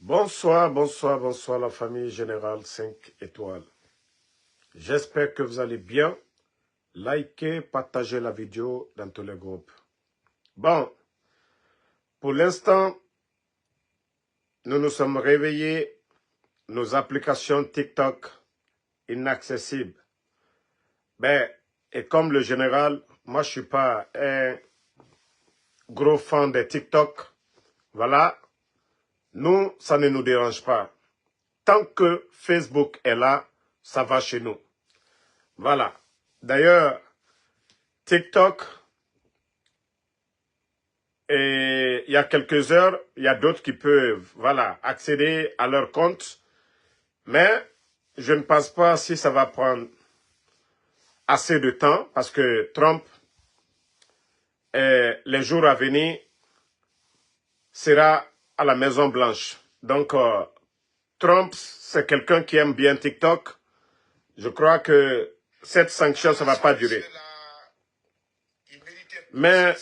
Bonsoir, bonsoir, bonsoir la famille Générale 5 étoiles. J'espère que vous allez bien. Likez, partagez la vidéo dans tous les groupes. Bon, pour l'instant, nous nous sommes réveillés, nos applications TikTok inaccessibles. Et comme le général, moi je ne suis pas un gros fan de TikTok. Voilà, nous, ça ne nous dérange pas. Tant que Facebook est là, ça va chez nous. Voilà. D'ailleurs, TikTok, et il y a quelques heures, il y a d'autres qui peuvent accéder à leur compte. Mais je ne pense pas si ça va prendre assez de temps parce que Trump, les jours à venir, sera à la Maison Blanche. Donc, Trump, c'est quelqu'un qui aime bien TikTok. Je crois que cette sanction, ça ne va pas durer. Mais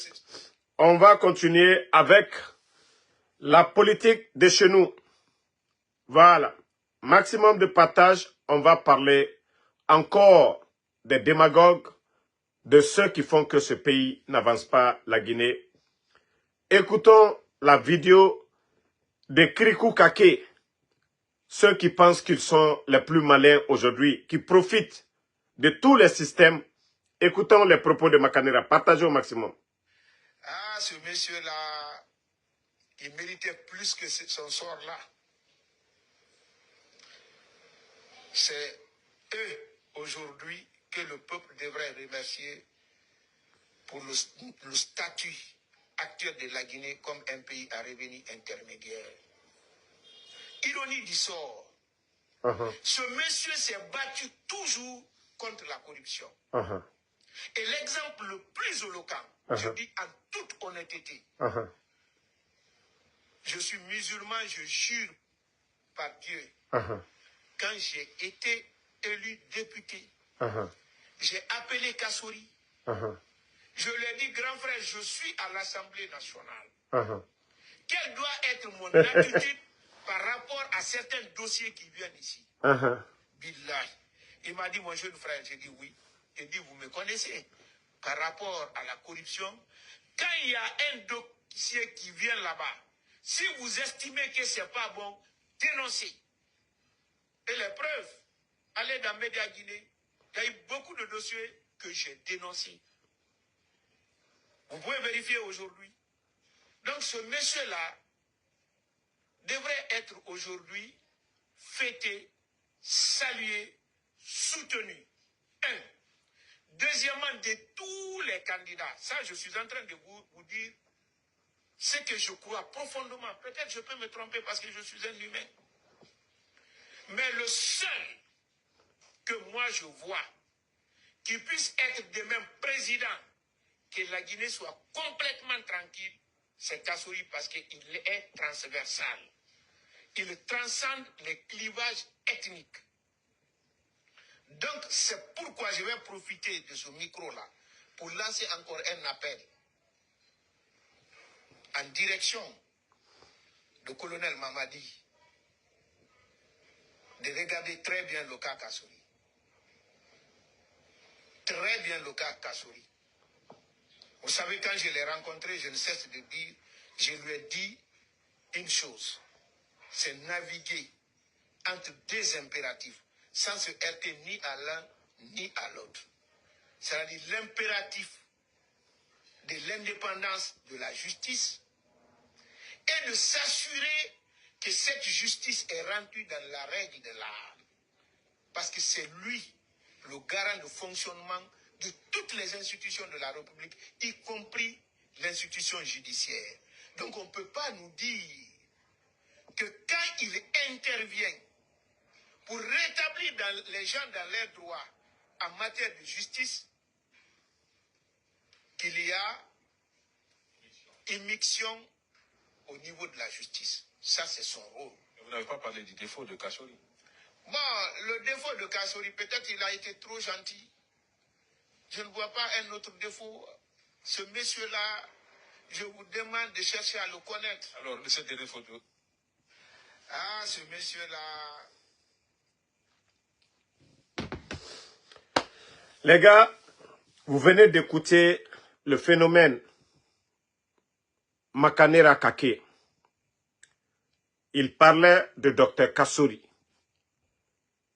on va continuer avec la politique de chez nous. Voilà. Maximum de partage, on va parler encore des démagogues, de ceux qui font que ce pays n'avance pas, la Guinée. Écoutons la vidéo de Krikou Kake, ceux qui pensent qu'ils sont les plus malins aujourd'hui, qui profitent de tous les systèmes. Écoutons les propos de Makanera. Partagez au maximum. Ah, ce monsieur-là, il méritait plus que son sort-là. C'est eux, aujourd'hui, que le peuple devrait remercier pour le statut actuel de la Guinée comme un pays à revenu intermédiaire. Ironie du sort. Ce monsieur s'est battu toujours contre la corruption. Et l'exemple le plus éloquent, je dis en toute honnêteté, je suis musulman, je jure par Dieu, quand j'ai été élu député, j'ai appelé Kassori. Je lui ai dit, grand frère, je suis à l'Assemblée nationale. Quelle doit être mon attitude par rapport à certains dossiers qui viennent ici? Billahi. Il m'a dit, mon jeune frère, j'ai dit oui. Il dit, vous me connaissez. Par rapport à la corruption, quand il y a un dossier qui vient là-bas, si vous estimez que ce n'est pas bon, dénoncez. Et les preuves, allez dans Média Guinée, il y a eu beaucoup de dossiers que j'ai dénoncés. Vous pouvez vérifier aujourd'hui. Donc ce monsieur-là devrait être aujourd'hui fêté, salué, soutenu. Un. Deuxièmement, de tous les candidats, ça je suis en train de vous dire ce que je crois profondément. Peut-être je peux me tromper parce que je suis un humain. Mais le seul que moi je vois qui puisse être de même président, que la Guinée soit complètement tranquille, c'est Kassori parce qu'il est transversal. Il transcende les clivages ethniques. Donc c'est pourquoi je vais profiter de ce micro-là pour lancer encore un appel en direction du colonel Mamadi de regarder très bien le cas Kassori. Très bien le cas Kassori. Vous savez, quand je l'ai rencontré, je ne cesse de dire, je lui ai dit une chose, c'est naviguer entre deux impératifs, sans se heurter ni à l'un ni à l'autre. C'est-à-dire l'impératif de l'indépendance de la justice et de s'assurer que cette justice est rendue dans la règle de l'art. Parce que c'est lui le garant de fonctionnement de toutes les institutions de la République, y compris l'institution judiciaire. Donc on ne peut pas nous dire que quand il intervient pour rétablir les gens dans leurs droits en matière de justice, qu'il y a immixtion au niveau de la justice. Ça, c'est son rôle. Vous n'avez pas parlé du défaut de Kassori. Bon, le défaut de Kassori, peut-être il a été trop gentil. Je ne vois pas un autre défaut. Ce monsieur-là, je vous demande de chercher à le connaître. Alors, ce défaut de... ce monsieur-là. Les gars, vous venez d'écouter le phénomène Makanera Kake. Il parlait de Dr Kassory.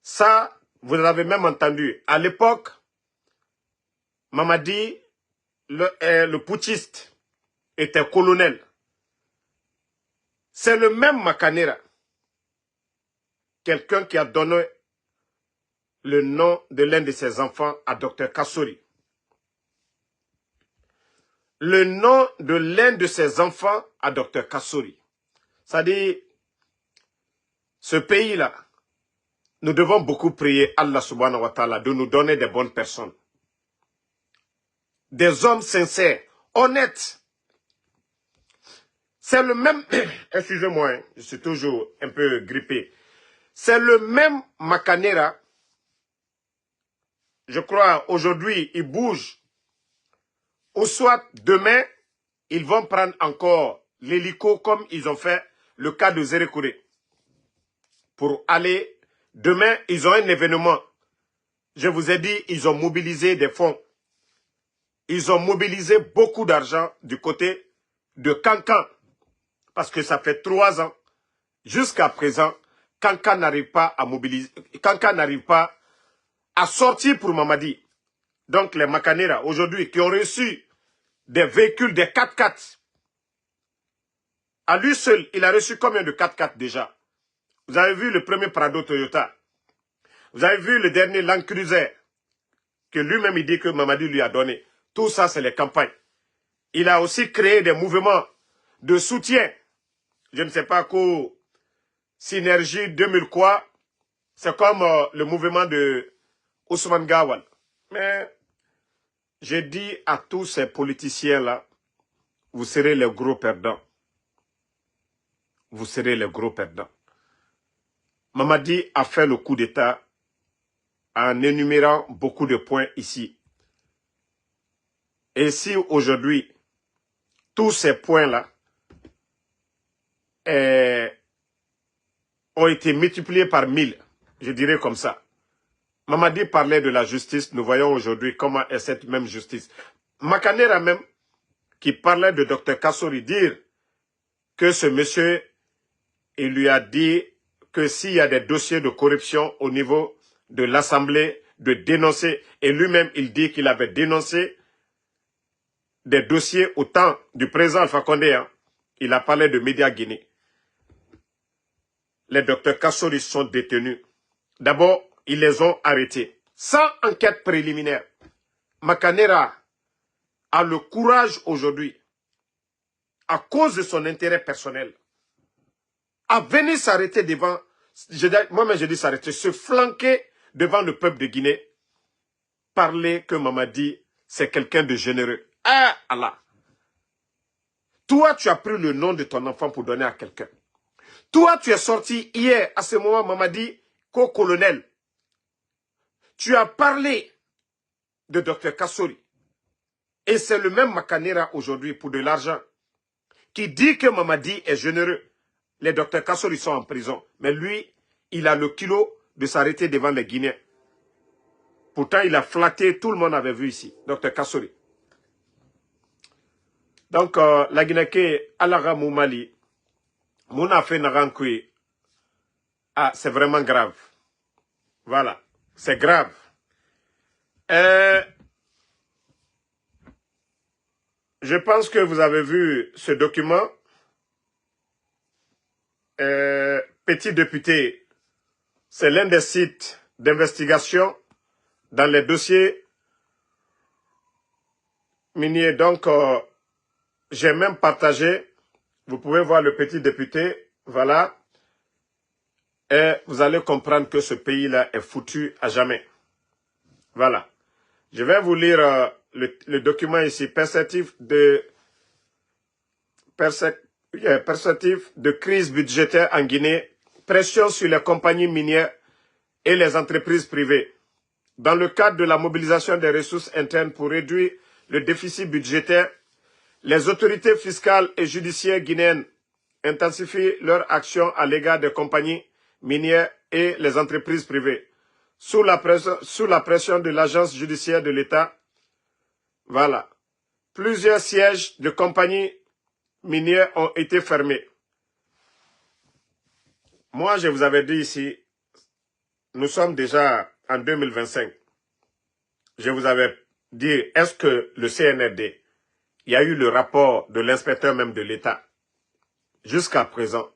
Ça, vous l'avez même entendu. À l'époque, Mamadi, le putschiste, était colonel. C'est le même Makanera, quelqu'un qui a donné le nom de l'un de ses enfants à Dr Kassory. Le nom de l'un de ses enfants à Dr Kassory. C'est-à-dire, ce pays-là, nous devons beaucoup prier Allah subhanahu wa ta'ala de nous donner des bonnes personnes. Des hommes sincères, honnêtes. C'est le même, excusez-moi, hein, je suis toujours un peu grippé. C'est le même Makanera. Je crois aujourd'hui, il bouge. Ou soit demain, ils vont prendre encore l'hélico comme ils ont fait le cas de Zérékouré. Pour aller, demain, ils ont un événement. Je vous ai dit, ils ont mobilisé des fonds. Ils ont mobilisé beaucoup d'argent du côté de Kankan. Parce que ça fait 3 ans. Jusqu'à présent, Kankan n'arrive pas à mobiliser. Kankan n'arrive pas à sortir pour Mamadi. Donc les Makanera, aujourd'hui, qui ont reçu des véhicules, des 4x4. À lui seul, il a reçu combien de 4x4 déjà? Vous avez vu le premier Prado Toyota. Vous avez vu le dernier Land Cruiser que lui-même il dit que Mamadi lui a donné. Tout ça, c'est les campagnes. Il a aussi créé des mouvements de soutien. Je ne sais pas quoi, Synergie 2000 quoi. C'est comme le mouvement de Ousmane Gawal. Mais j'ai dit à tous ces politiciens-là, vous serez les gros perdants. Vous serez les gros perdants. Mamadi a fait le coup d'État en énumérant beaucoup de points ici. Et si aujourd'hui, tous ces points-là ont été multipliés par 1000, je dirais comme ça. Mamadi parlait de la justice, nous voyons aujourd'hui comment est cette même justice. Makanera même, qui parlait de Dr Kassory, dire que ce monsieur, il lui a dit que s'il y a des dossiers de corruption au niveau de l'Assemblée, de dénoncer, et lui-même il dit qu'il avait dénoncé des dossiers au temps du président Alpha Condé, hein. Il a parlé de Média Guinée. Les Dr Kassory sont détenus. D'abord, ils les ont arrêtés. Sans enquête préliminaire. Makanera a le courage aujourd'hui, à cause de son intérêt personnel, à venir s'arrêter devant, moi-même je dis s'arrêter, se flanquer devant le peuple de Guinée, parler que Mamadi, c'est quelqu'un de généreux. Ah Allah! Toi, tu as pris le nom de ton enfant pour donner à quelqu'un. Toi, tu es sorti hier, à ce moment, Mamadi, co-colonel. Tu as parlé de Dr Kassory. Et c'est le même Makanera aujourd'hui pour de l'argent qui dit que Mamadi est généreux. Les Dr Kassory sont en prison. Mais lui, il a le kilo de s'arrêter devant les Guinéens. Pourtant, il a flatté, tout le monde avait vu ici, Dr Kassory. Donc, la Guinée, Alara Moumali, Mouna fait Narankui. Ah, c'est vraiment grave. Voilà, c'est grave. Je pense que vous avez vu ce document. Petit député, c'est l'un des sites d'investigation dans les dossiers miniers. Donc, j'ai même partagé. Vous pouvez voir le petit député. Voilà. Et vous allez comprendre que ce pays-là est foutu à jamais. Voilà. Je vais vous lire le document ici. Perspective de crise budgétaire en Guinée. Pression sur les compagnies minières et les entreprises privées. Dans le cadre de la mobilisation des ressources internes pour réduire le déficit budgétaire, les autorités fiscales et judiciaires guinéennes intensifient leurs actions à l'égard des compagnies minières et les entreprises privées. Sous la pression de l'agence judiciaire de l'État, voilà, plusieurs sièges de compagnies minières ont été fermés. Moi, je vous avais dit ici, nous sommes déjà en 2025. Je vous avais dit, est-ce que le CNRD, il y a eu le rapport de l'inspecteur même de l'État. Jusqu'à présent,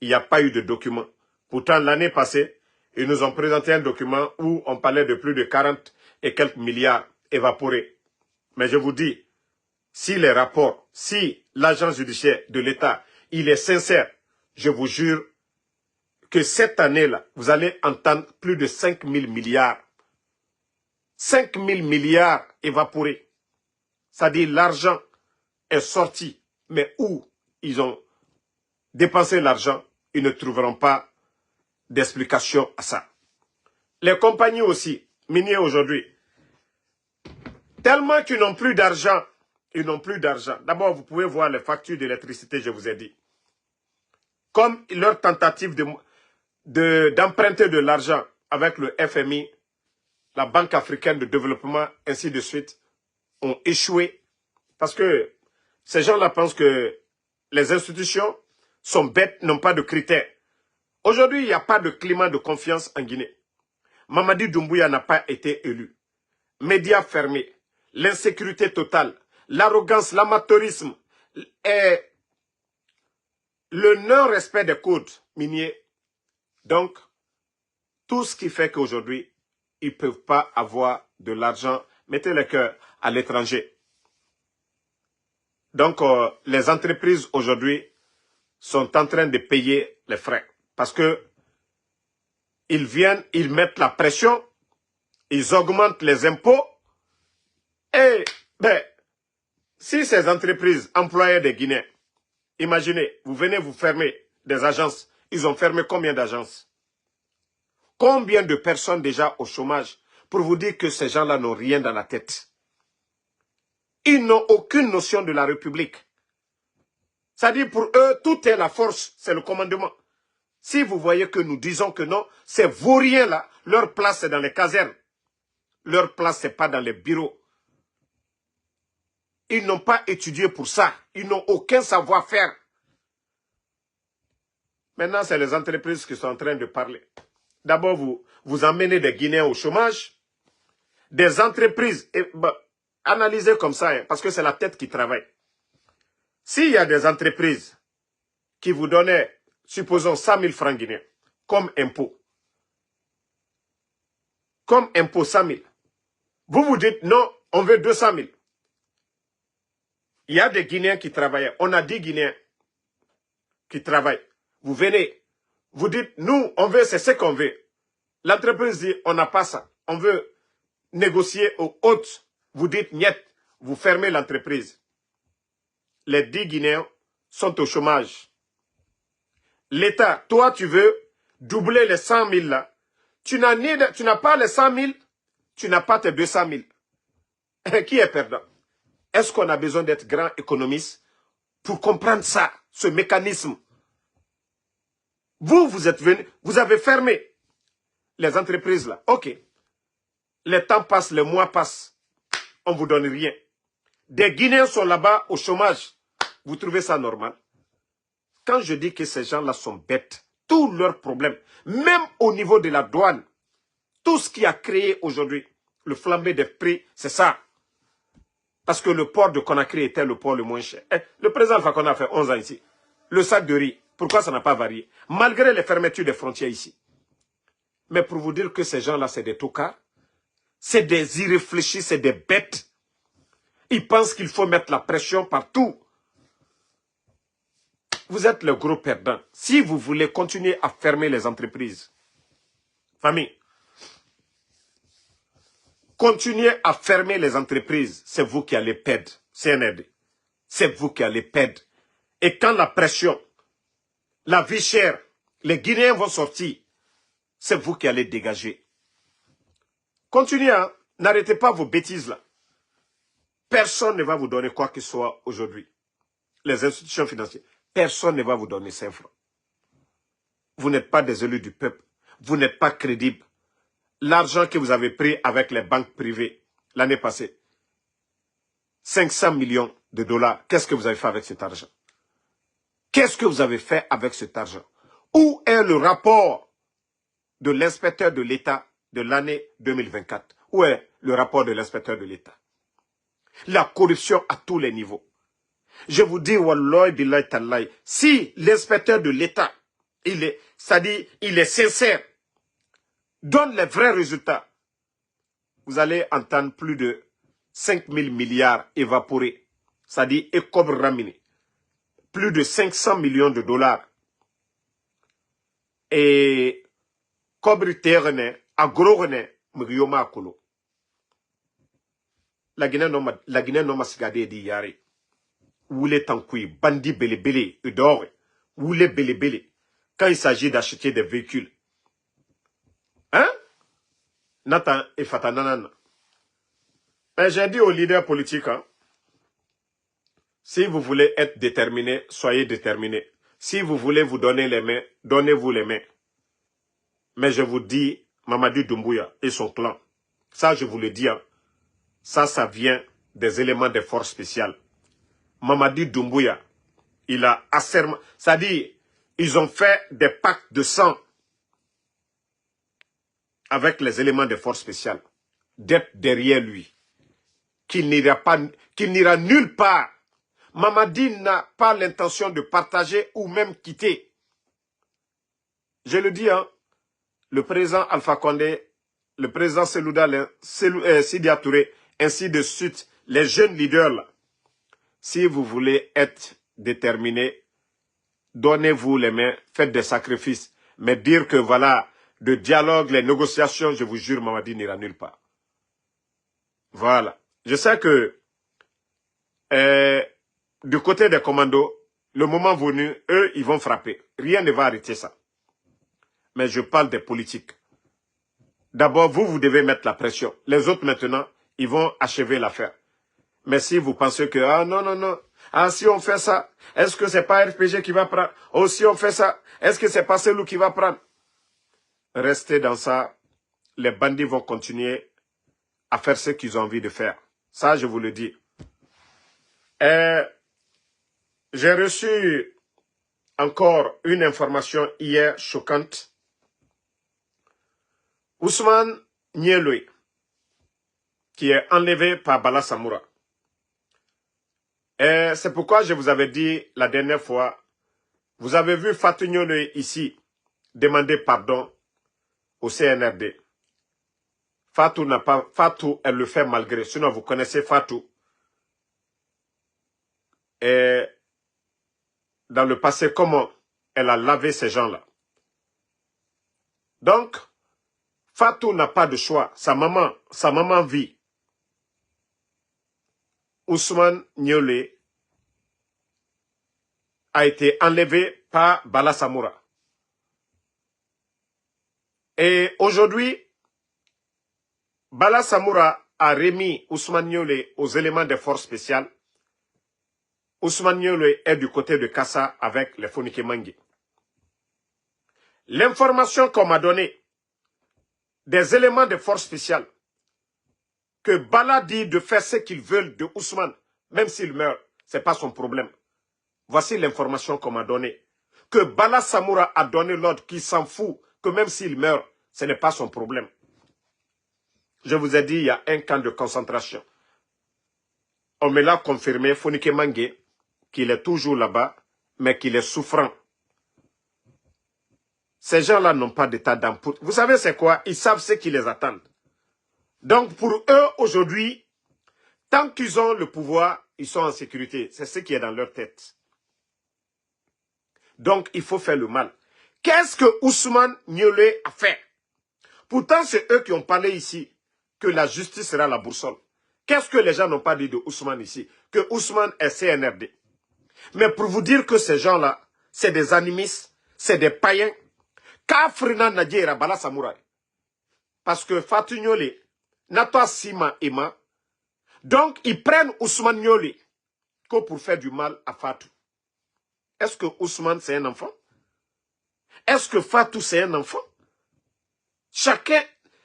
il n'y a pas eu de document. Pourtant, l'année passée, ils nous ont présenté un document où on parlait de plus de 40 et quelques milliards évaporés. Mais je vous dis, si les rapports, si l'agence judiciaire de l'État, il est sincère, je vous jure que cette année-là, vous allez entendre plus de 5 000 milliards. 5 000 milliards évaporés. C'est-à-dire l'argent est sorti, mais où ils ont dépensé l'argent, ils ne trouveront pas d'explication à ça. Les compagnies aussi, minières aujourd'hui, tellement qu'ils n'ont plus d'argent, ils n'ont plus d'argent. D'abord, vous pouvez voir les factures d'électricité, je vous ai dit. Comme leur tentative d'emprunter de l'argent avec le FMI, la Banque africaine de développement, ainsi de suite, ont échoué. Parce que ces gens-là pensent que les institutions sont bêtes, n'ont pas de critères. Aujourd'hui, il n'y a pas de climat de confiance en Guinée. Mamadi Doumbouya n'a pas été élu. Médias fermés, l'insécurité totale, l'arrogance, l'amateurisme et le non-respect des codes miniers. Donc, tout ce qui fait qu'aujourd'hui, ils ne peuvent pas avoir de l'argent. Mettez le cœur à l'étranger. Donc, les entreprises aujourd'hui sont en train de payer les frais. Parce que ils viennent, ils mettent la pression, ils augmentent les impôts. Et, si ces entreprises employaient des Guinéens, imaginez, vous venez vous fermer des agences. Ils ont fermé combien d'agences? Combien de personnes déjà au chômage pour vous dire que ces gens-là n'ont rien dans la tête? Ils n'ont aucune notion de la République. C'est-à-dire pour eux, tout est la force, c'est le commandement. Si vous voyez que nous disons que non, ces vauriens-là, leur place c'est dans les casernes. Leur place c'est pas dans les bureaux. Ils n'ont pas étudié pour ça. Ils n'ont aucun savoir-faire. Maintenant, c'est les entreprises qui sont en train de parler. D'abord, vous emmenez des Guinéens au chômage. Des entreprises, analysez comme ça, parce que c'est la tête qui travaille. S'il y a des entreprises qui vous donnaient, supposons 100 000 francs guinéens, comme impôt. Comme impôt 100 000. Vous vous dites, non, on veut 200 000. Il y a des Guinéens qui travaillent. On a 10 Guinéens qui travaillent. Vous venez, vous dites, nous, on veut, c'est ce qu'on veut. L'entreprise dit, on n'a pas ça. On veut négocier aux hautes. Vous dites, niet, vous fermez l'entreprise. Les 10 Guinéens sont au chômage. L'État, toi, tu veux doubler les 100 000 là. Tu n'as pas les 100 000, tu n'as pas tes 200 000. Qui est perdant? Est-ce qu'on a besoin d'être grand économiste pour comprendre ça, ce mécanisme? Vous êtes venu, vous avez fermé les entreprises là. Ok. Les temps passent, les mois passent. On ne vous donne rien. Des Guinéens sont là-bas au chômage. Vous trouvez ça normal? Quand je dis que ces gens-là sont bêtes, tous leurs problèmes, même au niveau de la douane, tout ce qui a créé aujourd'hui le flambé des prix, c'est ça. Parce que le port de Conakry était le port le moins cher. Le président Alpha Condé a fait 11 ans ici. Le sac de riz, pourquoi ça n'a pas varié? Malgré les fermetures des frontières ici. Mais pour vous dire que ces gens-là, c'est des tocards, c'est des irréfléchis, c'est des bêtes. Ils pensent qu'il faut mettre la pression partout. Vous êtes le gros perdant. Si vous voulez continuer à fermer les entreprises, famille, continuez à fermer les entreprises, c'est vous qui allez perdre. CNRD. C'est vous qui allez perdre. Et quand la pression, la vie chère, les Guinéens vont sortir, c'est vous qui allez dégager. Continuez, hein? N'arrêtez pas vos bêtises là. Personne ne va vous donner quoi que ce soit aujourd'hui. Les institutions financières. personne ne va vous donner 5 francs. Vous n'êtes pas des élus du peuple. Vous n'êtes pas crédibles. L'argent que vous avez pris avec les banques privées l'année passée, 500 millions de dollars, qu'est-ce que vous avez fait avec cet argent? Qu'est-ce que vous avez fait avec cet argent? Où est le rapport de l'inspecteur de l'État de l'année 2024? Où est le rapport de l'inspecteur de l'État? La corruption à tous les niveaux. Je vous dis, wallahi billahi tallahi, si l'inspecteur de l'État, il est sincère, donne les vrais résultats, vous allez entendre plus de 5 000 milliards évaporés. C'est-à-dire, écobre raminé. Plus de 500 millions de dollars. Et, cobre terrené, agro rené, mrioma akolo. La Guinée non masigade di yare. Oule tankoui, bandi belé, udore. Oule belé. Quand il s'agit d'acheter des véhicules. Hein? Nathan et Fatananan. Mais j'ai dit aux leaders politiques, hein, si vous voulez être déterminé, soyez déterminé. Si vous voulez vous donner les mains, donnez-vous les mains. Mais je vous dis, Mamadi Doumbouya et son clan, ça je vous le dis, hein, ça vient des éléments des forces spéciales. Mamadi Doumbouya, il a assermenté, c'est-à-dire, ils ont fait des pactes de sang avec les éléments des forces spéciales, d'être derrière lui, qu'il n'ira nulle part. Mamadi n'a pas l'intention de partager ou même quitter. Je le dis, hein, le président Alpha Condé, le président Sidia Touré, ainsi de suite, les jeunes leaders là, si vous voulez être déterminés, donnez-vous les mains, faites des sacrifices, mais dire que voilà, le dialogue, les négociations, je vous jure, Mamadi n'ira nulle part. Voilà. Je sais que du côté des commandos, le moment venu, eux, ils vont frapper. Rien ne va arrêter ça. Mais je parle des politiques. D'abord, vous devez mettre la pression. Les autres, maintenant, ils vont achever l'affaire. Mais si vous pensez que, ah non, ah si on fait ça, est-ce que c'est pas RPG qui va prendre? Oh, si on fait ça, est-ce que c'est pas Selou qui va prendre? Restez dans ça. Les bandits vont continuer à faire ce qu'ils ont envie de faire. Ça, je vous le dis. J'ai reçu encore une information hier choquante. Ousmane Niéloui, qui est enlevé par Bala Samoura. Et c'est pourquoi je vous avais dit la dernière fois, vous avez vu Fatou Niéloui ici demander pardon au CNRD. Fatou n'a pas, Fatou, elle le fait malgré. Sinon, vous connaissez Fatou. Et dans le passé, comment elle a lavé ces gens-là. Donc, Fatou n'a pas de choix. Sa maman vit. Ousmane Niéloui a été enlevé par Bala Samoura. Et aujourd'hui, Bala Samoura a remis Ousmane Niéloui aux éléments des forces spéciales. Ousmane Niéloui est du côté de Kassa avec les Fonike Mangi. L'information qu'on m'a donnée des éléments de force spéciales que Bala dit de faire ce qu'ils veulent de Ousmane, même s'il meurt, ce n'est pas son problème. Voici l'information qu'on m'a donnée. Que Bala Samoura a donné l'ordre qu'il s'en fout, que même s'il meurt, ce n'est pas son problème. Je vous ai dit, il y a un camp de concentration. On me l'a confirmé, Fonike Mangi, qu'il est toujours là-bas, mais qu'il est souffrant. Ces gens-là n'ont pas d'état d'âme. Vous savez c'est quoi? Ils savent ce qui les attend. Donc pour eux, aujourd'hui, tant qu'ils ont le pouvoir, ils sont en sécurité. C'est ce qui est dans leur tête. Donc il faut faire le mal. Qu'est-ce que Ousmane Niéloui a fait? Pourtant, c'est eux qui ont parlé ici que la justice sera la boussole. Qu'est-ce que les gens n'ont pas dit de Ousmane ici? Que Ousmane est CNRD. Mais pour vous dire que ces gens-là, c'est des animistes, c'est des païens. Kafrina Nadjera Bala Samoura. Parce que Fatou Niéloui, Natwa Sima Ima, donc ils prennent Ousmane Niéloui que pour faire du mal à Fatou. Est-ce que Ousmane, c'est un enfant? Est-ce que Fatou, c'est un enfant? Chacun,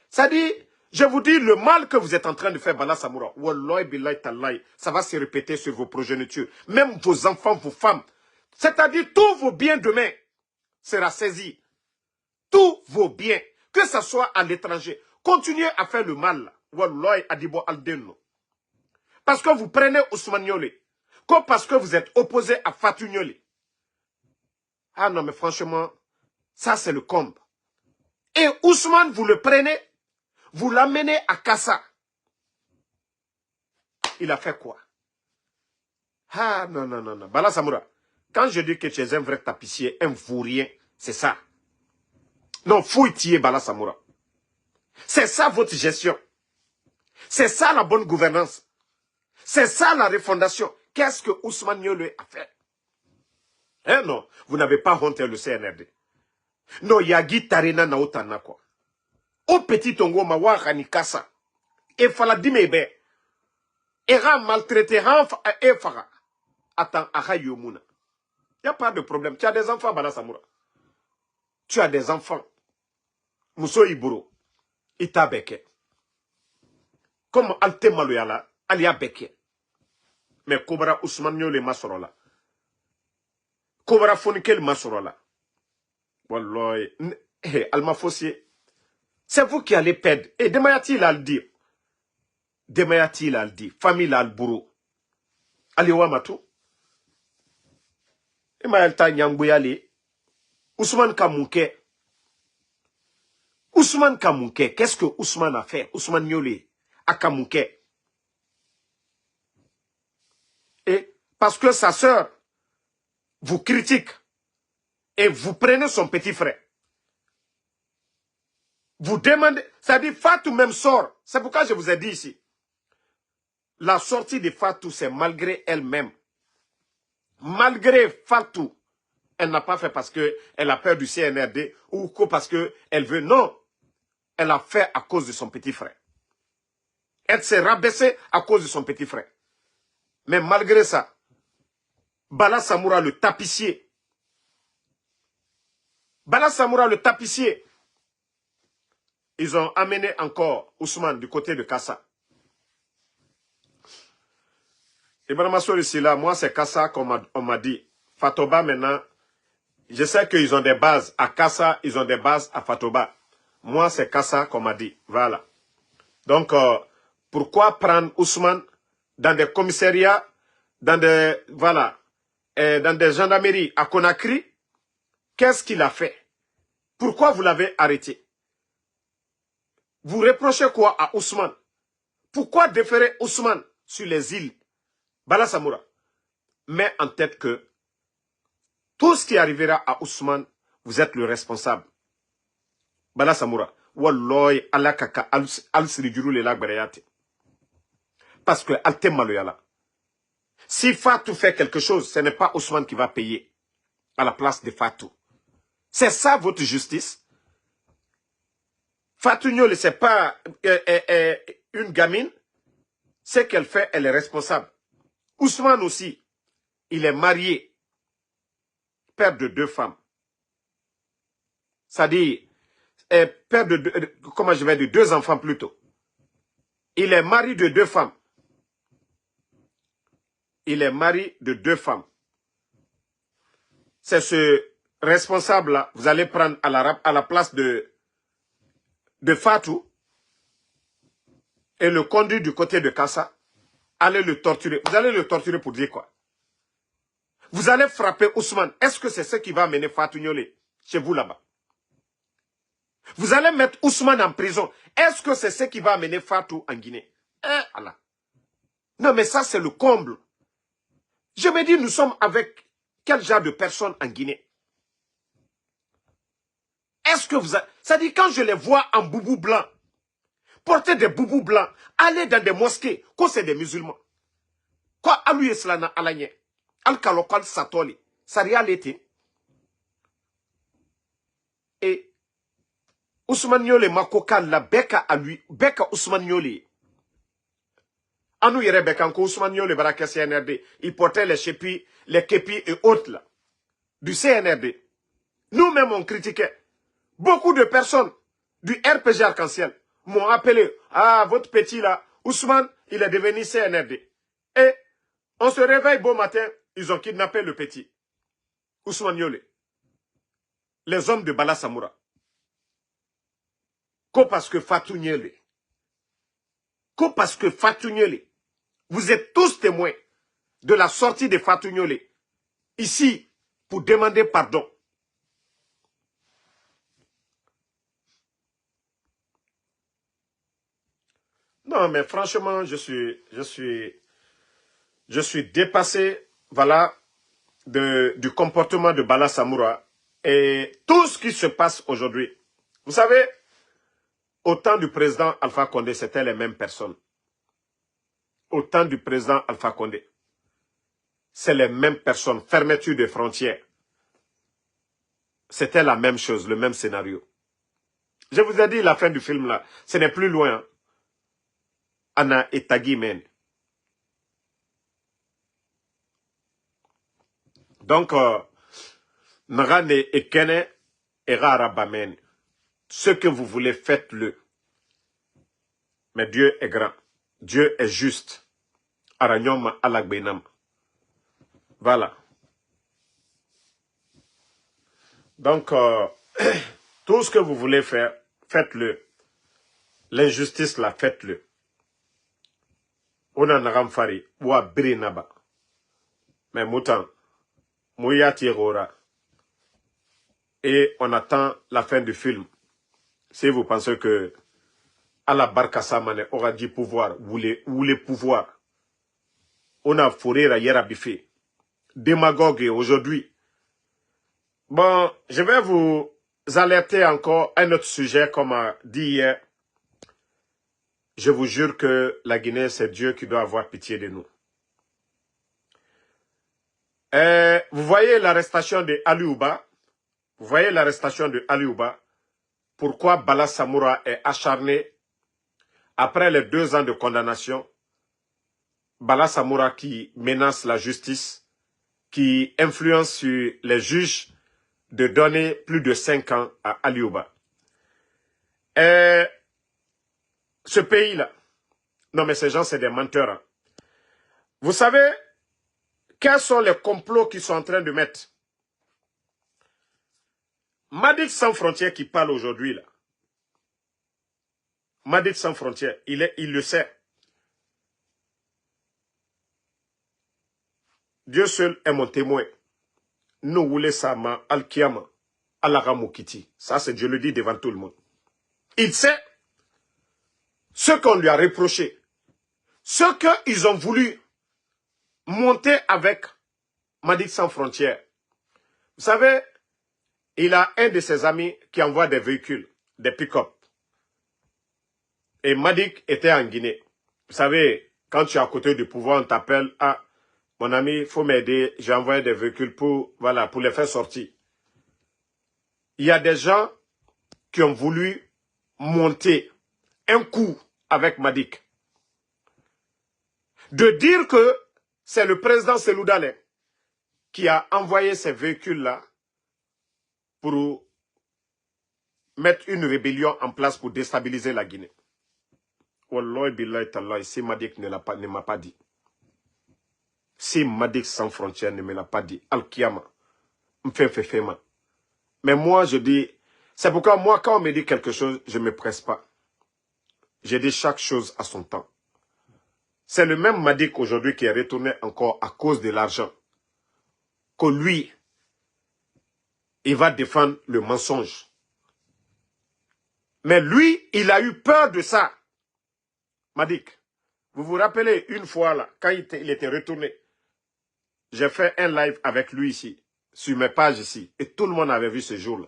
ça dit, je vous dis, le mal que vous êtes en train de faire, Bala Samoura, Wallahi billahi tallahi, ça va se répéter sur vos progénitures, même vos enfants, vos femmes. C'est-à-dire, tous vos biens demain sera saisi. Tous vos biens, que ce soit à l'étranger, continuez à faire le mal. Wallahi adibo aldenno. Parce que vous prenez Ousmane Niolé, comme parce que vous êtes opposé à Fatou Niolé. Ah non, mais franchement, ça c'est le comble. Et Ousmane, vous le prenez, vous l'amenez à Kassa. Il a fait quoi? Ah non, non, non, non. Bala Samoura, quand je dis que tu es un vrai tapissier, un vaurien, c'est ça. Non, fouille Bala Samoura. C'est ça votre gestion. C'est ça la bonne gouvernance. C'est ça la refondation. Qu'est-ce que Ousmane Niolé a fait? Hein, non, vous n'avez pas honte le CNRD. Non, Yagi Tarina Naotana quoi. Au petit Tongo Mawa Nikasa. Et fala dimebe. Era maltraité Hanfa et Fara. Attends, Ahayumuna. Il n'y a pas de problème. Tu as des enfants, Bala Samoura. Tu as des enfants. Mousso Iburo. Ita Beke. Comme Alte Maloyala, Alia Beke. Mais Kobra Ousmane Niolé Masorola. Kobra Fonikel Masorola. Wallahi. Alma Fossier. C'est vous qui allez perdre. Et Demayati l'a le dit. Demayati l'a le dit. Famille l'a le bourreau. Allez, Wamatou. Et Maëlta Nyangbouyali. Ousmane Kamouke. Ousmane Kamouke. Qu'est-ce que Ousmane a fait? Ousmane Niolé à Kamouke. Et parce que sa sœur vous critique et vous prenez son petit frère. Vous demandez, ça dit Fatou même sort. C'est pourquoi je vous ai dit ici. La sortie de Fatou, c'est malgré elle-même. Malgré Fatou, elle n'a pas fait parce qu'elle a peur du CNRD ou parce qu'elle veut. Non, elle a fait à cause de son petit frère. Elle s'est rabaissée à cause de son petit frère. Mais malgré ça, Bala Samoura le tapissier. Bala Samoura le tapissier. Ils ont amené encore Ousmane du côté de Kassa. Ibrahima Sow ici là, moi c'est Kassa comme on m'a dit. Fatoba maintenant, je sais qu'ils ont des bases à Kassa, ils ont des bases à Fatoba. Moi c'est Kassa comme on m'a dit. Voilà. Donc, pourquoi prendre Ousmane dans des commissariats, dans des, voilà, dans des gendarmeries à Conakry? Qu'est-ce qu'il a fait? Pourquoi vous l'avez arrêté? Vous reprochez quoi à Ousmane? Pourquoi déférer Ousmane sur les îles? Bala Samoura met en tête que tout ce qui arrivera à Ousmane, vous êtes le responsable. Bala Samoura, Walloy, Allah Kaka, Al-Sirijuru le Lagbarayate. Parce que Alte Maloyala. Si Fatou fait quelque chose, ce n'est pas Ousmane qui va payer à la place de Fatou. C'est ça votre justice? Fatou Niolé, ce n'est pas une gamine. Ce qu'elle fait, elle est responsable. Ousmane aussi, il est marié, père de 2 femmes. C'est-à-dire, père de, comment je vais dire, 2 enfants plutôt. Il est mari de 2 femmes. Il est mari de 2 femmes. C'est ce responsable-là, vous allez prendre à la place de Fatou et le conduire du côté de Kassa. Allez le torturer. Vous allez le torturer pour dire quoi? Vous allez frapper Ousmane. Est-ce que c'est ce qui va amener Fatou Niolé chez vous là-bas? Vous allez mettre Ousmane en prison. Est-ce que c'est ce qui va amener Fatou en Guinée? Allah. Non, mais ça, c'est le comble. Je me dis, nous sommes avec quel genre de personnes en Guinée? Est-ce que vous avez... Ça dit, quand je les vois en boubou blanc, porter des boubous blancs, aller dans des mosquées, quand c'est des musulmans. Quoi, alouye slana alanye, al-kalokal satoli, ça réalité. Et Ousmane Niolé makoka la beka à lui, beka Ousmane Niolé. Anou yere beka, quand Ousmane Niolé baraka CNRD, il portait les chépis, les képis et autres là. du CNRD. Nous-mêmes, on critiquait. Beaucoup de personnes du RPG Arc-en-Ciel m'ont appelé. Ah, votre petit là, Ousmane, il est devenu CNRD. Et on se réveille beau matin, ils ont kidnappé le petit. Ousmane Yolé. Les hommes de Bala Samoura. Ko parce que Fatou Nyele. Ko parce que Fatou Nyele. Vous êtes tous témoins de la sortie de Fatou Nyele. Ici, pour demander pardon. Non, mais franchement, je suis dépassé, voilà, du comportement de Bala Samoura et tout ce qui se passe aujourd'hui. Vous savez, au temps du président Alpha Condé, c'était les mêmes personnes. Au temps du président Alpha Condé, c'est les mêmes personnes. Fermeture des frontières. C'était la même chose, le même scénario. Je vous ai dit la fin du film là, ce n'est plus loin. Hein. Anna et Tagimen. Donc, Nrane et Kene et Rarabamen. Ce que vous voulez, faites-le. Mais Dieu est grand. Dieu est juste. Aranyom alagbenam. Voilà. Donc, tout ce que vous voulez faire, faites-le. L'injustice, là, faites-le. On a naramfari, ou à Birinaba. Mais moutan, mouya tirora. Et on attend la fin du film. Si vous pensez que Allah Barkassamane aura dit pouvoir, ou les pouvoirs, on a fourré la Yerabifé. Démagogue aujourd'hui. Bon, je vais vous alerter encore un autre sujet, comme a dit hier. Je vous jure que la Guinée, c'est Dieu qui doit avoir pitié de nous. Vous voyez l'arrestation de Aliouba. Vous voyez l'arrestation de Aliouba. Pourquoi Bala Samoura est acharné après les 2 ans de condamnation. Bala Samoura qui menace la justice, qui influence sur les juges de donner plus de 5 ans à Aliouba. Ce pays-là, non mais ces gens c'est des menteurs. Hein. Vous savez, quels sont les complots qu'ils sont en train de mettre? Madic Sans Frontières qui parle aujourd'hui là. Madic Sans Frontières, il le sait. Dieu seul est mon témoin. Nous voulons ça, Al-Kiyama, Al-Ramukiti. Ça, c'est Dieu le dit devant tout le monde. Il sait ce qu'on lui a reproché. Ce qu'ils ont voulu monter avec Madic Sans Frontières. Vous savez, il a un de ses amis qui envoie des véhicules, des pick-up. Et Madic était en Guinée. Vous savez, quand tu es à côté du pouvoir, on t'appelle, ah, mon ami, il faut m'aider, j'ai envoyé des véhicules pour les faire sortir. Il y a des gens qui ont voulu monter un coup avec Madic. De dire que c'est le président Selou Dalein qui a envoyé ces véhicules-là pour mettre une rébellion en place pour déstabiliser la Guinée. Wallahi billahi tallahi, si Madic ne m'a pas dit. Si Madic Sans Frontières ne me l'a pas dit, Al-Kiyama, mais moi je dis, c'est pourquoi moi quand on me dit quelque chose, je ne me presse pas. J'ai dit chaque chose à son temps. C'est le même Madic aujourd'hui qui est retourné encore à cause de l'argent. Que lui, il va défendre le mensonge. Mais lui, il a eu peur de ça. Madic, vous vous rappelez une fois là, quand il était retourné, j'ai fait un live avec lui ici, sur mes pages ici, et tout le monde avait vu ce jour-là.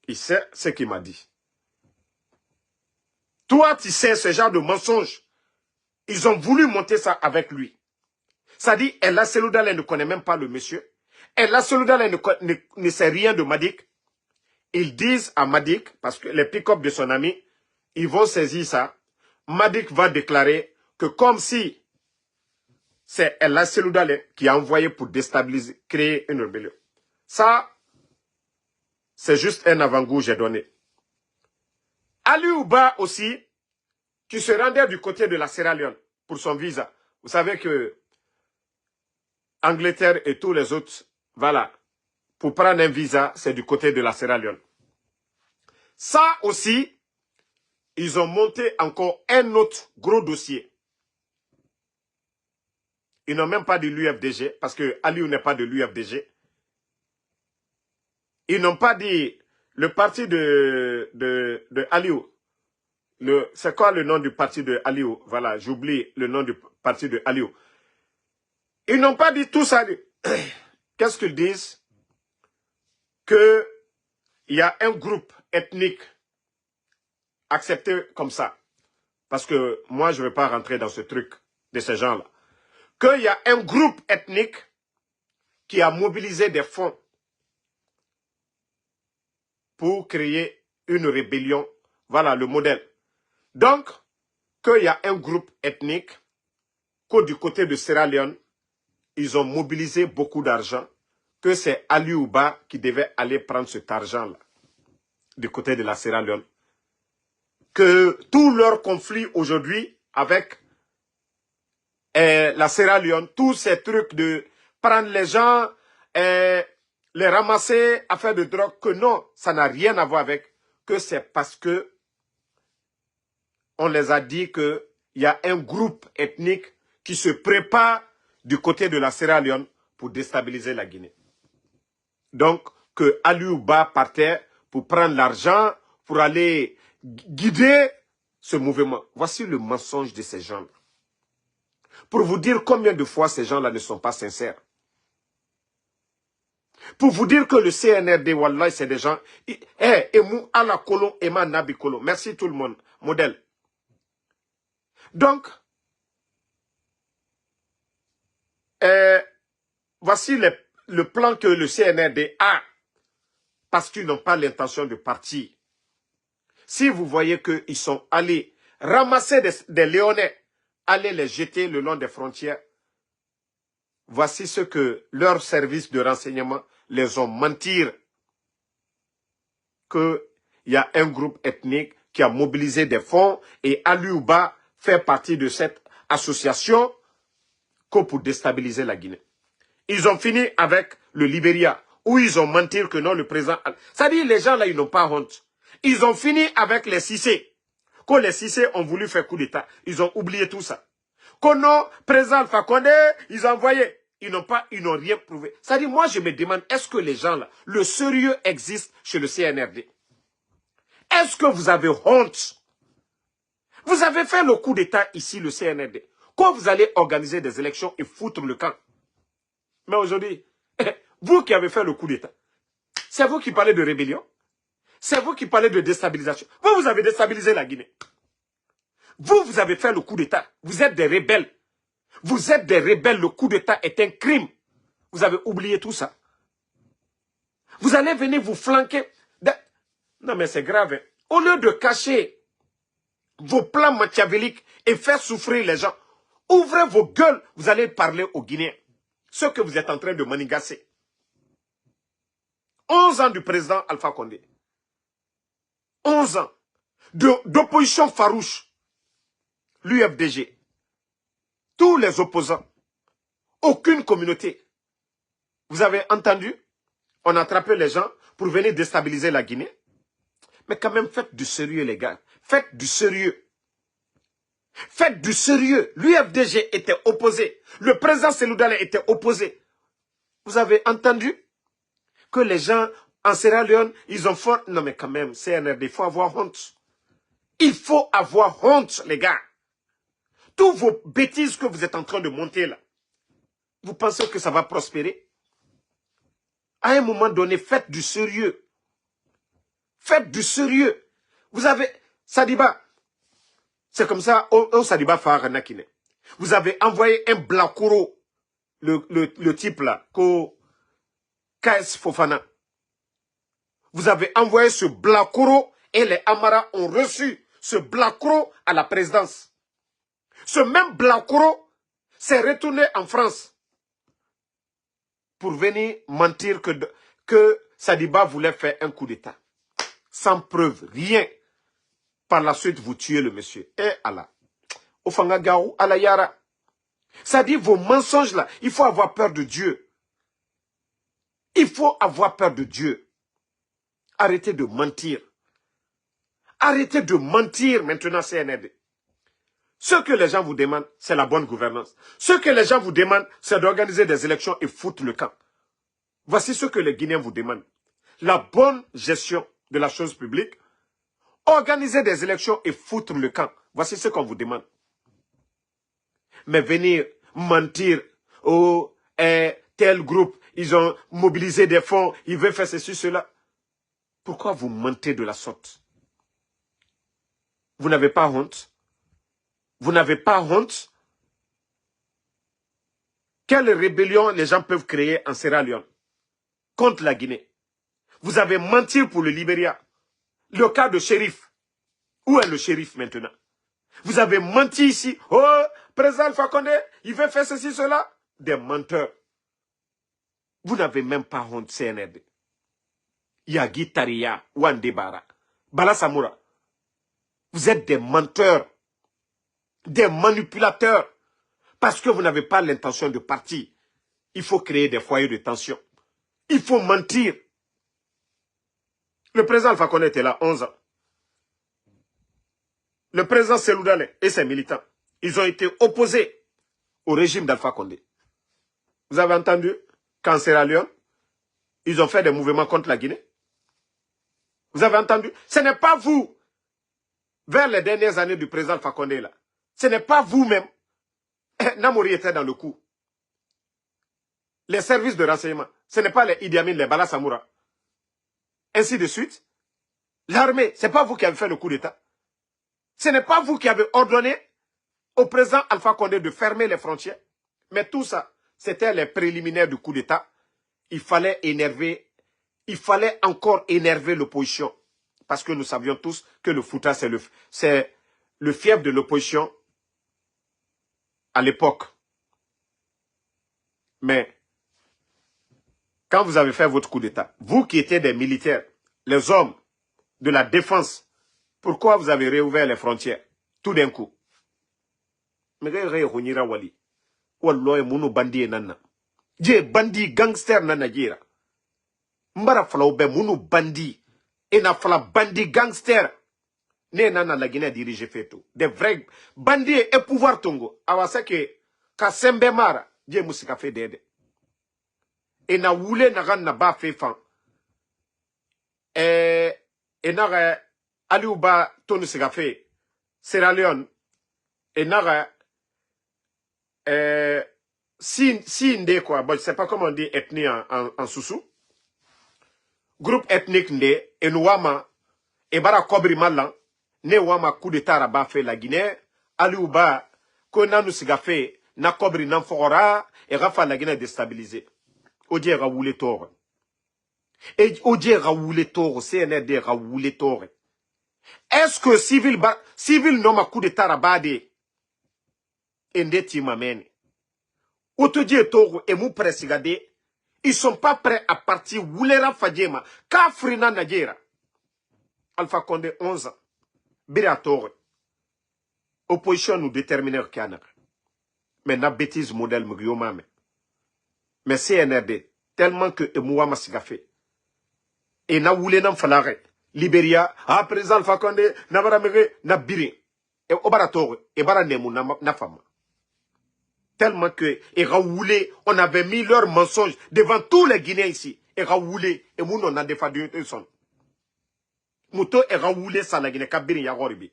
Il sait ce qu'il m'a dit. Toi, tu sais ce genre de mensonge. Ils ont voulu monter ça avec lui. Ça dit, Ella Selou Dalein ne connaît même pas le monsieur. Ella Selou Dalein ne sait rien de Madic. Ils disent à Madic, parce que les pick-up de son ami, ils vont saisir ça. Madic va déclarer que comme si c'est El Seloudalé qui a envoyé pour déstabiliser, créer une rébellion. Ça, c'est juste un avant-goût que j'ai donné. Ali Ouba aussi, qui se rendait du côté de la Sierra Leone pour son visa. Vous savez que Angleterre et tous les autres, voilà, pour prendre un visa, c'est du côté de la Sierra Leone. Ça aussi, ils ont monté encore un autre gros dossier. Ils n'ont même pas de l'UFDG, parce que Aliou n'est pas de l'UFDG. Ils n'ont pas dit le parti de Aliou. C'est quoi le nom du parti de Aliou? Voilà, j'oublie le nom du parti de Aliou. Ils n'ont pas dit tout ça. Qu'est-ce qu'ils disent? Qu'il y a un groupe ethnique accepté comme ça. Parce que moi, je ne vais pas rentrer dans ce truc de ces gens-là. Qu'il y a un groupe ethnique qui a mobilisé des fonds pour créer une rébellion. Voilà le modèle. Donc, qu'il y a un groupe ethnique que du côté de Sierra Leone, ils ont mobilisé beaucoup d'argent, que c'est Ali Ouba qui devait aller prendre cet argent-là, du côté de la Sierra Leone. Que tout leur conflit aujourd'hui avec la Sierra Leone, tous ces trucs de prendre les gens, les ramasser, à faire de drogue, que non, ça n'a rien à voir avec, que c'est parce que on les a dit qu'il y a un groupe ethnique qui se prépare du côté de la Sierra Leone pour déstabiliser la Guinée. Donc, que Ali Ouba partait pour prendre l'argent, pour aller guider ce mouvement. Voici le mensonge de ces gens-là. Pour vous dire combien de fois ces gens-là ne sont pas sincères. Pour vous dire que le CNRD, Wallah, c'est des gens... Emou ala kolon, ema nabi kolon. Merci tout le monde. Modèle. Donc, voici le plan que le CNRD a, parce qu'ils n'ont pas l'intention de partir. Si vous voyez qu'ils sont allés ramasser des Léonais, aller les jeter le long des frontières, voici ce que leurs services de renseignement les ont menti. Qu'il y a un groupe ethnique qui a mobilisé des fonds et Ali Ouba fait partie de cette association que pour déstabiliser la Guinée. Ils ont fini avec le Libéria, où ils ont menti que non, le président... C'est-à-dire, les gens là, ils n'ont pas honte. Ils ont fini avec les Cissé. Quand les Cissé ont voulu faire coup d'État, ils ont oublié tout ça. Quand non, président Alpha Condé, ils ont envoyé. Ils n'ont rien prouvé. C'est-à-dire, moi, je me demande, est-ce que les gens là, le sérieux existe chez le CNRD? Est-ce que vous avez honte? Vous avez fait le coup d'État ici, le CNRD. Quand vous allez organiser des élections et foutre le camp. Mais aujourd'hui, vous qui avez fait le coup d'État, c'est vous qui parlez de rébellion. C'est vous qui parlez de déstabilisation. Vous avez déstabilisé la Guinée. Vous avez fait le coup d'État. Vous êtes des rebelles. Vous êtes des rebelles. Le coup d'État est un crime. Vous avez oublié tout ça. Vous allez venir vous flanquer. Non mais c'est grave. Hein. Au lieu de cacher vos plans machiavéliques et faire souffrir les gens, ouvrez vos gueules. Vous allez parler aux Guinéens. Ce que vous êtes en train de manigasser. 11 ans du président Alpha Condé. 11 ans d'opposition farouche. L'UFDG. Tous les opposants. Aucune communauté. Vous avez entendu? On a attrapé les gens pour venir déstabiliser la Guinée. Mais quand même, faites du sérieux, les gars. Faites du sérieux. Faites du sérieux. L'UFDG était opposé. Le président Seloudalé était opposé. Vous avez entendu que les gens en Sierra Leone, ils ont fort... Non mais quand même, CNRD, il faut avoir honte. Il faut avoir honte, les gars. Toutes vos bêtises que vous êtes en train de monter là, vous pensez que ça va prospérer? À un moment donné, faites du sérieux. Faites du sérieux. Vous avez... Sadiba, c'est comme ça, au Sadiba Faranakine. Vous avez envoyé un Blakuro, le type là, KS Fofana. Vous avez envoyé ce Blakuro et les Amara ont reçu ce Blakuro à la présidence. Ce même Blakuro, s'est retourné en France pour venir mentir que Sadiba voulait faire un coup d'État. Sans preuve, rien. Par la suite, vous tuez le monsieur. Et Allah. Ofanga Gaou, Allah Yara. Ça dit, vos mensonges là, il faut avoir peur de Dieu. Il faut avoir peur de Dieu. Arrêtez de mentir. Arrêtez de mentir maintenant, CNRD. Ce que les gens vous demandent, c'est la bonne gouvernance. Ce que les gens vous demandent, c'est d'organiser des élections et foutre le camp. Voici ce que les Guinéens vous demandent. La bonne gestion de la chose publique, organiser des élections et foutre le camp. Voici ce qu'on vous demande. Mais venir mentir, oh, tel groupe, ils ont mobilisé des fonds, ils veulent faire ceci, cela. Pourquoi vous mentez de la sorte? Vous n'avez pas honte? Vous n'avez pas honte? Quelle rébellion les gens peuvent créer en Sierra Leone contre la Guinée? Vous avez menti pour le Libéria. Le cas de shérif. Où est le shérif maintenant? Vous avez menti ici. Oh, président Alpha Condé, il veut faire ceci, cela. Des menteurs. Vous n'avez même pas honte, CNRD. Yagi Taria, Wandebara, Bala Samoura. Vous êtes des menteurs. Des manipulateurs. Parce que vous n'avez pas l'intention de partir. Il faut créer des foyers de tension. Il faut mentir. Le président Alpha Condé était là 11 ans. Le président Seloudane et ses militants, ils ont été opposés au régime d'Alpha Condé. Vous avez entendu qu'en Sierra Leone, ils ont fait des mouvements contre la Guinée? Vous avez entendu? Ce n'est pas vous, vers les dernières années du président Alpha Condé, là. Ce n'est pas vous-même. Namori était dans le coup. Les services de renseignement, ce n'est pas les Idi Amin, les Bala Samoura. Ainsi de suite. L'armée, ce n'est pas vous qui avez fait le coup d'État. Ce n'est pas vous qui avez ordonné au président Alpha Condé de fermer les frontières. Mais tout ça, c'était les préliminaires du coup d'État. Il fallait encore énerver l'opposition. Parce que nous savions tous que le Fouta, c'est le fief de l'opposition à l'époque. Mais, quand vous avez fait votre coup d'État, vous qui étiez des militaires, les hommes de la défense, pourquoi vous avez réouvert les frontières tout d'un coup? Mais wali. Walloy munu bandi nana. Je bandi gangster nana jira. Mbara fala obe munu bandi. Et na fala bandi gangster. Ne nana la Guinée dirige fait tout. Des vrais bandits et pouvoir tongo. Awasake ka sembe mara. Je musika fait dede. Et na wule na gan na ba fait fan. Et na Aliouba tonu sika fait. Sierra Leone. Et na si ndé quoi, bon, je sais pas comment on dit ethnie en Soussou. Groupe ethnique ndé, et nouama, et bara kobri malan, ne wama coup d'état rabat fait la Guinée, Aliouba, qu'on a nous siga fait, na kobri n'enfora, et rafa la Guinée déstabilisée. Odie raoulé tort. Et odie raoulé tort, CNRD raoulé tort. Est-ce que civil non ma coup d'état rabat de, endeti mamene. Otodie Togo et mou presigade, ils sont pas prêts à partir Wulera Fadjema, Kafrina Nadjera. Alpha Condé 11 ans. Bira Togo. Opposition nous déterminer Kianak. Mais na bêtise modèle Mugriomame. Mais CNRD, tellement que Emouama Sigafé. Et na Wulenam Falare. Libéria, à présent Alpha Condé, Nabaramere, Nabiri. Et Obara Togo, et Bara Nemu, na femme. Tellement que, et Raoulé, on avait mis leurs mensonges devant tous les Guinéens ici. Et Raoulé, et nous, on a défendu son. Mouto et Raoulé, ça la Guinée, Kabiri Yagoribi.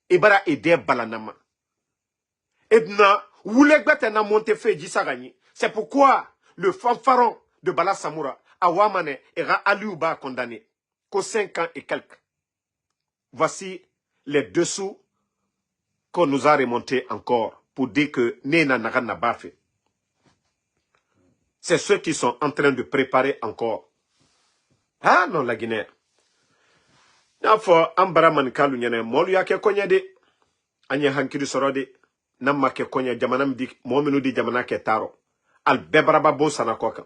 Et bara aider Balanama. Et na, Woulé Gbatana Montefe Jisagani. C'est pourquoi le fanfaron de Bala Samoura, Awamane, et Aliouba condamné. Qu'aux 5 ans et quelques. Voici les dessous qu'on nous a remontés encore. Pour dire que Nena n'a pas fait. C'est ceux qui sont en train de préparer encore. Ah non, la Guinée. Il faut ambara mankalu nyane molu yake konyade anye hankidu sorode na make konya jamana mdi momenu di jamana ke taro al bebraba bo sana koka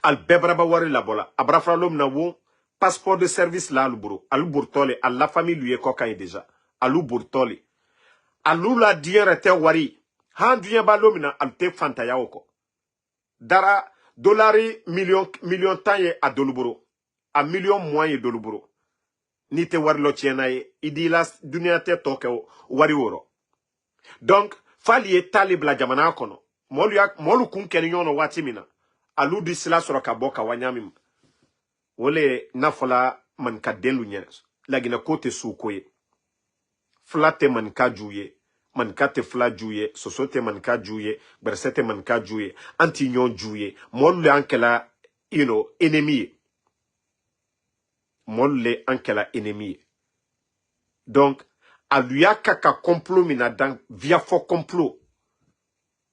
al bebraba wari la bola abrafra lom na wo passeport de service la alburu al burtole al la famille lui koka déjà alu burtole alu la diere te wari han dunya ba lomina al te fanta yawko dara dolari million taye a doluburu a million moyen doluburu ni te wari lo tiena ye idila dunia te toke wari woro donc fali ye talib la jamana kono molu kun keni nyono wati mina alu di sila soro ka boka wanyamim wole nafola man ka delu nyenes lagina kote sukoye flate man ka juye man ka te fla juye sosote man ka juye bersete man ka juye anti nyon juye molu ankela ennemi molle ankela ennemi donc aluya kaka complot mina dan via fo complot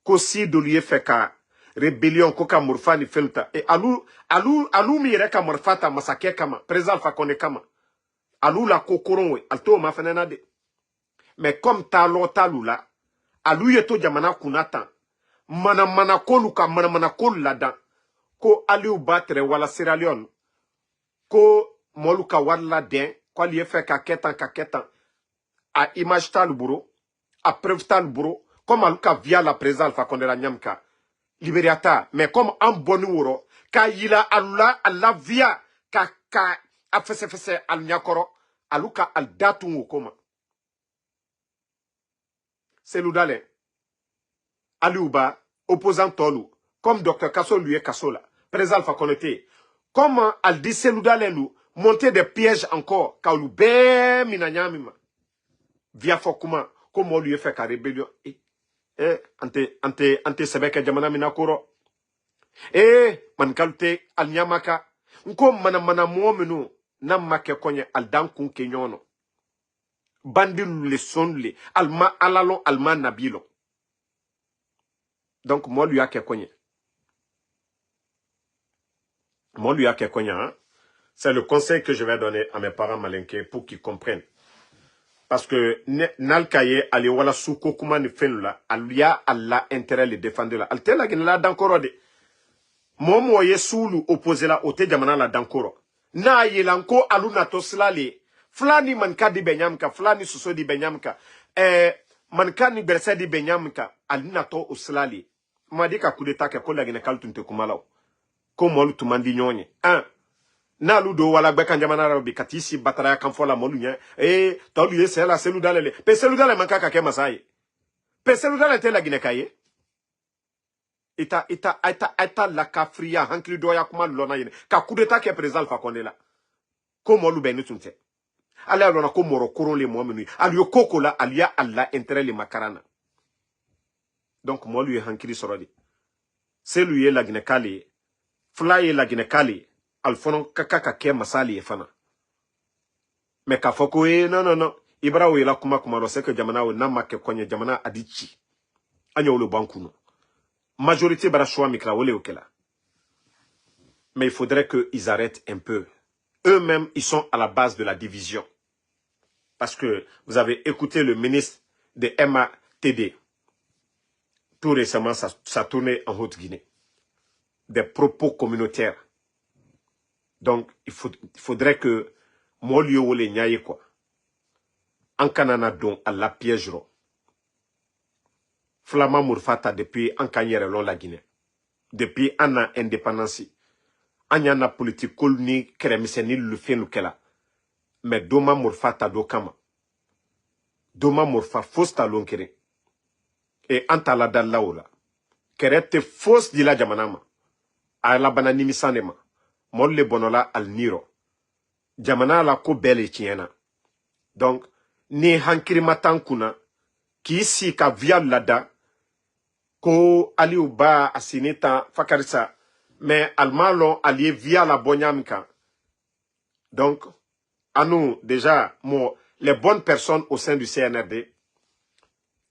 ko si do liye feka rébellion ko ka murfani felta e alu mi reka murfata masake kama président fa kone kama alu la kokoron we alto ma fenena de mais comme talu la alu yeto jamana kunata mana kolu ka mana kolu la dan ko aliou batre wala Sierra Leone ko moluka wala den ko liye feka ketan a image tal buro a preuve tal buro comme aluka via la présence fa kone la nyamka liberiata mais comme en bonu woro ka yila alula alla via ka a fese al nyakoro aluka al datu ngokoma seludale aliuba opposant tolu comme docteur Kasso lui est Kasso là présent fa connecté comme al dit seludale lu monter des pièges encore ka lu be minanyamima via fokuma comme on lui fait ka rébellion ante sebeke jamana minakuro man kalte al nyamaka nko mana muomenu na make konye al dankun kenyono bandilu le sonle alma alalon alma nabilo donc moi lui a ke konye hein? C'est le conseil que je vais donner à mes parents malinqués pour qu'ils comprennent. Parce que nalkaye ali wala suko kuma ni fenula alia alla intérêt le défendre la altela la dankoro de momo ye sulu opposé la ote jamana la dankoro na yelanko alu na toslali flani manka di benyamka flani suso di benyamka manka ni berse di benyamka alina to oslali madika kudeta ke ko lagina kaltunte kumalaw ko molu tumandi nyonye na ludo wala gbe kan jamana rabi katisi batara kan fola molunya tolu ye sela selu dalele pe selu dalele manka ka ke masai pe selu dalele te la gine kaye ita la kafria hankli doya kuma lona yene ka kudeta ke président fa kondela ko molu benu tunte ala lona ko moro koron le momenu aliyo kokola aliya alla intérêt le makarana donc molu ye hankli sorodi selu ye la gine kali fly la gine kali alfono kaka ke masali efana me ka foko non ibrawo ila kuma lo seke jamana o nama ke konye jamana adichi anya le bankuno majorité bara choix mikra wole okela mais il faudrait que ils arrêtent un peu eux-mêmes ils sont à la base de la division parce que vous avez écouté le ministre de MATD tout récemment ça tournait en Haute-Guinée des propos communautaires. Donc, il faudrait que Molio wole nyaye quoi. En kanana don à la piège ro. Flama Mourfata depuis en kanyere lon la Guinée. Depuis an indépendance. Anyana politique kolni kremiseni le fenu kela. Mais doma Mourfata do kama. Doma Mourfa fosta lonkere. Et antala dalaola. Kerete fos di la jamanama. A la bananimi sanema. Molle bonola al niro. Jamana la ko bele tiena. Donc, ni hankiri matankuna, ki si ka via lada, ko ali uba asinita fakarisa, mais almalon allié via la bonyamka. Donc, à nous, déjà, les bonnes personnes au sein du CNRD,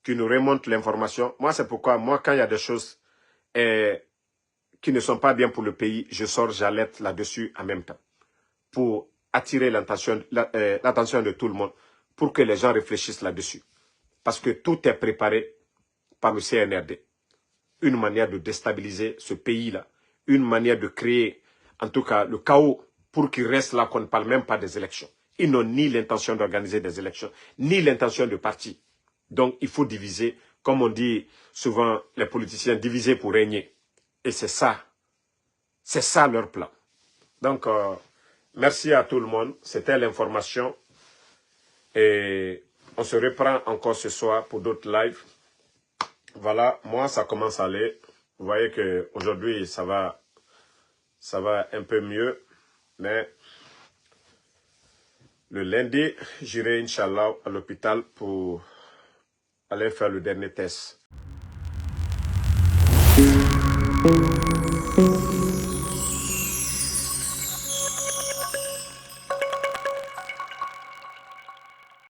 qui nous remontent l'information. Moi, c'est pourquoi, moi, quand il y a des choses, qui ne sont pas bien pour le pays, je sors, j'alerte là-dessus en même temps. Pour attirer l'attention de tout le monde, pour que les gens réfléchissent là-dessus. Parce que tout est préparé par le CNRD. Une manière de déstabiliser ce pays-là. Une manière de créer, en tout cas, le chaos pour qu'il reste là, qu'on ne parle même pas des élections. Ils n'ont ni l'intention d'organiser des élections, ni l'intention de parti. Donc, il faut diviser, comme on dit souvent, les politiciens, diviser pour régner. Et c'est ça leur plan. Donc, merci à tout le monde. C'était l'information. Et on se reprend encore ce soir pour d'autres lives. Voilà, moi, ça commence à aller. Vous voyez qu'aujourd'hui, ça va un peu mieux. Mais le lundi, j'irai, Inch'Allah, à l'hôpital pour aller faire le dernier test.